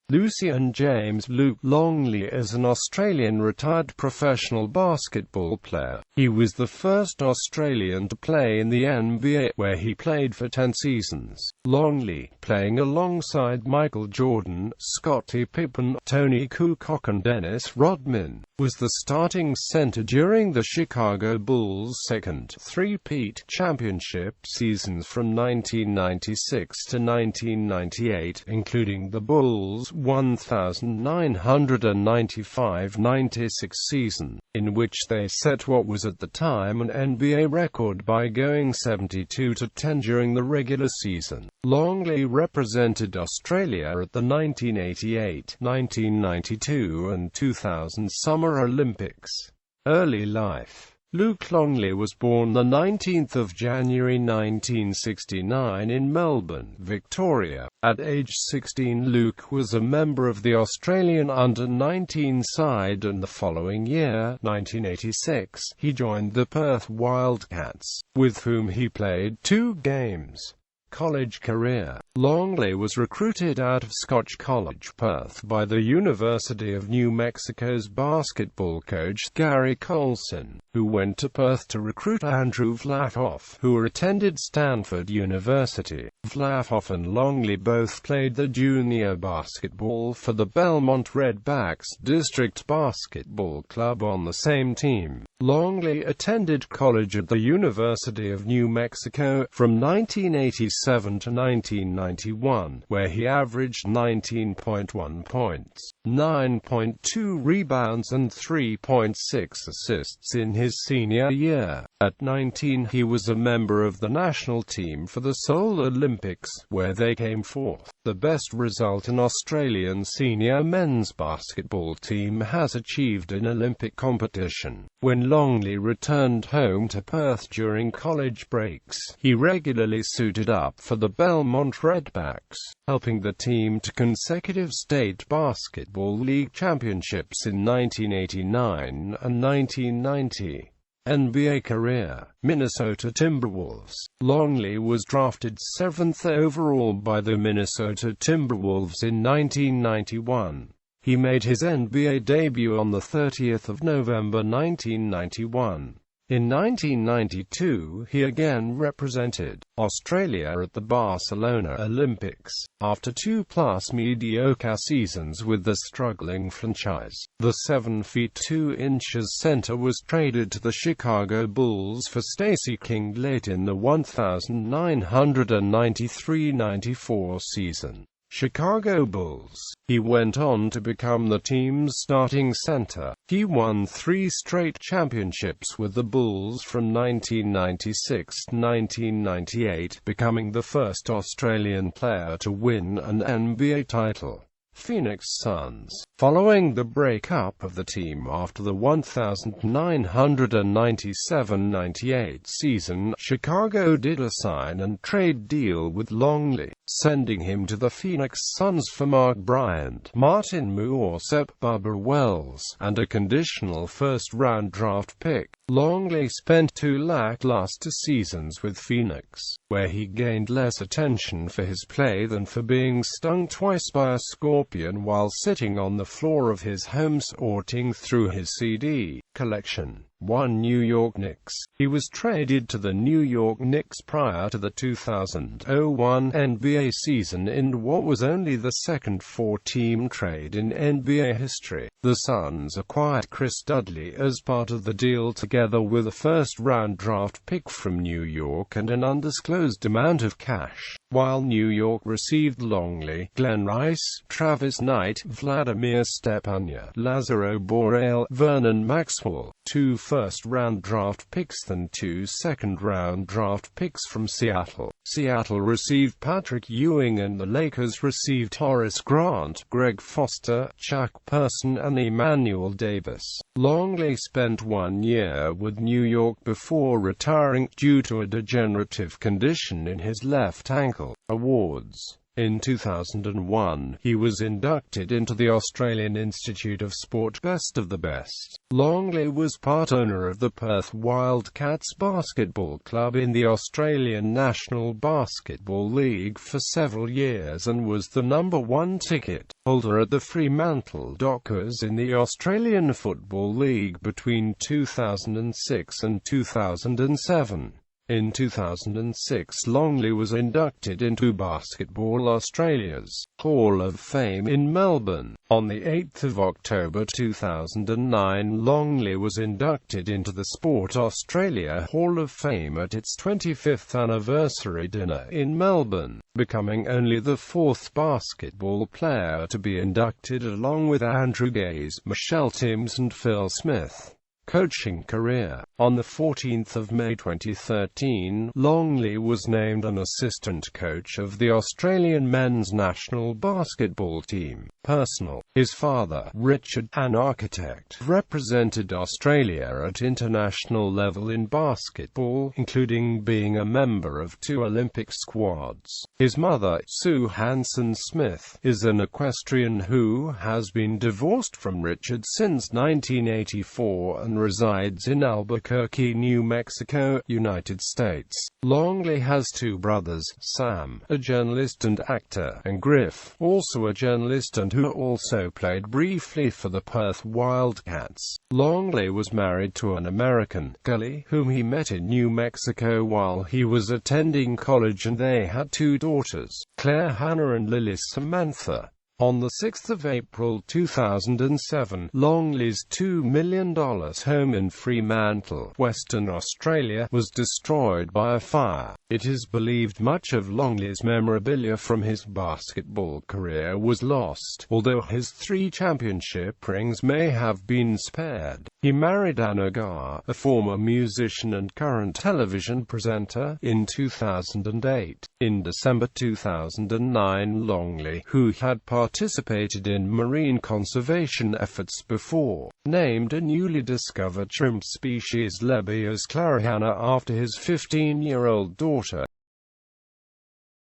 Lucien James. Luc Longley is an Australian retired professional basketball player. He was the first Australian to play in the NBA, where he played for 10 seasons. Longley, playing alongside Michael Jordan, Scottie Pippen, Toni, Kukoc and Dennis Rodman, was the starting center during the Chicago Bulls' second three-peat championship seasons from 1996 to 1998, including the Bulls' 1995-96 season, in which they set what was at the time an NBA record by going 72-10 during the regular season. Longley represented Australia at the 1988, 1992 and 2000 Summer Olympics. Early life. Luc Longley was born the 19th of January 1969 in Melbourne, Victoria. At age 16, Luc was a member of the Australian under-19 side, and the following year, 1986, he joined the Perth Wildcats, with whom he played 2 games. College career. Longley was recruited out of Scotch College, Perth by the University of New Mexico's basketball coach Gary Colson, who went to Perth to recruit Andrew Vlahoff, who attended Stanford University. Vlahoff and Longley both played the junior basketball for the Belmont Redbacks District Basketball Club on the same team. Longley attended college at the University of New Mexico from 1987 to 1991, where he averaged 19.1 points, 9.2 rebounds and 3.6 assists in his senior year. At 19, he was a member of the national team for the Seoul Olympics, where they came fourth, the best result an Australian senior men's basketball team has achieved in Olympic competition. When Longley returned home to Perth during college breaks, he regularly suited up for the Belmont Redbacks, helping the team to consecutive state basketball league championships in 1989 and 1990. NBA career. Minnesota Timberwolves. Longley was drafted 7th overall by the Minnesota Timberwolves in 1991. He made his NBA debut on the 30th of November 1991. In 1992, he again represented Australia at the Barcelona Olympics, after 2+ mediocre seasons with the struggling franchise. The 7 feet 2 inches center was traded to the Chicago Bulls for Stacey King late in the 1993-94 season. Chicago Bulls. He went on to become the team's starting center. He won 3 straight championships with the Bulls from 1996 to 1998, becoming the first Australian player to win an NBA title. Phoenix Suns. Following the breakup of the team after the 1997-98 season, Chicago did a sign-and-trade deal with Longley, sending him to the Phoenix Suns for Mark Bryant, Martin Moorsepp, Bubba Wells, and a conditional first-round draft pick. Longley spent 2 lackluster seasons with Phoenix, where he gained less attention for his play than for being stung twice by a scorpion while sitting on the floor of his home sorting through his CD collection. 1 New York Knicks. He was traded to the New York Knicks prior to the 2000-01 NBA season in what was only the second 4-team trade in NBA history. The Suns acquired Chris Dudley as part of the deal, together with a first-round draft pick from New York and an undisclosed amount of cash, while New York received Longley, Glenn Rice, Travis Knight, Vladimir Stepania, Lazaro Borrell, Vernon Maxwell, 2 first-round draft picks and 2 second-round draft picks from Seattle. Seattle received Patrick Ewing and the Lakers received Horace Grant, Greg Foster, Chuck Person and Emmanuel Davis. Longley spent 1 year with New York before retiring, due to a degenerative condition in his left ankle. Awards. In 2001, he was inducted into the Australian Institute of Sport Best of the Best. Longley was part owner of the Perth Wildcats Basketball Club in the Australian National Basketball League for several years and was the #1 ticket holder at the Fremantle Dockers in the Australian Football League between 2006 and 2007. In 2006, Longley was inducted into Basketball Australia's Hall of Fame in Melbourne. On 8 October 2009, Longley was inducted into the Sport Australia Hall of Fame at its 25th anniversary dinner in Melbourne, becoming only the 4th basketball player to be inducted along with Andrew Gaze, Michelle Timms and Phil Smith. Coaching career. On 14 May 2013, Longley was named an assistant coach of the Australian men's national basketball team. Personal. His father, Richard, an architect, represented Australia at international level in basketball, including being a member of 2 Olympic squads. His mother, Sue Hanson-Smith, is an equestrian who has been divorced from Richard since 1984 and resides in Albuquerque, New Mexico, United States. Longley has 2 brothers, Sam, a journalist and actor, and Griff, also a journalist and who also played briefly for the Perth Wildcats. Longley was married to an American, Kelly, whom he met in New Mexico while he was attending college, and they had 2 daughters, Claire Hannah and Lily Samantha. On 6 April 2007, Longley's $2 million home in Fremantle, Western Australia, was destroyed by a fire. It is believed much of Longley's memorabilia from his basketball career was lost, although his 3 championship rings may have been spared. He married Anna Gar, a former musician and current television presenter, in 2008. In December 2009, Longley, who had participated in marine conservation efforts before, named a newly discovered shrimp species Lebius clarihana after his 15-year-old daughter.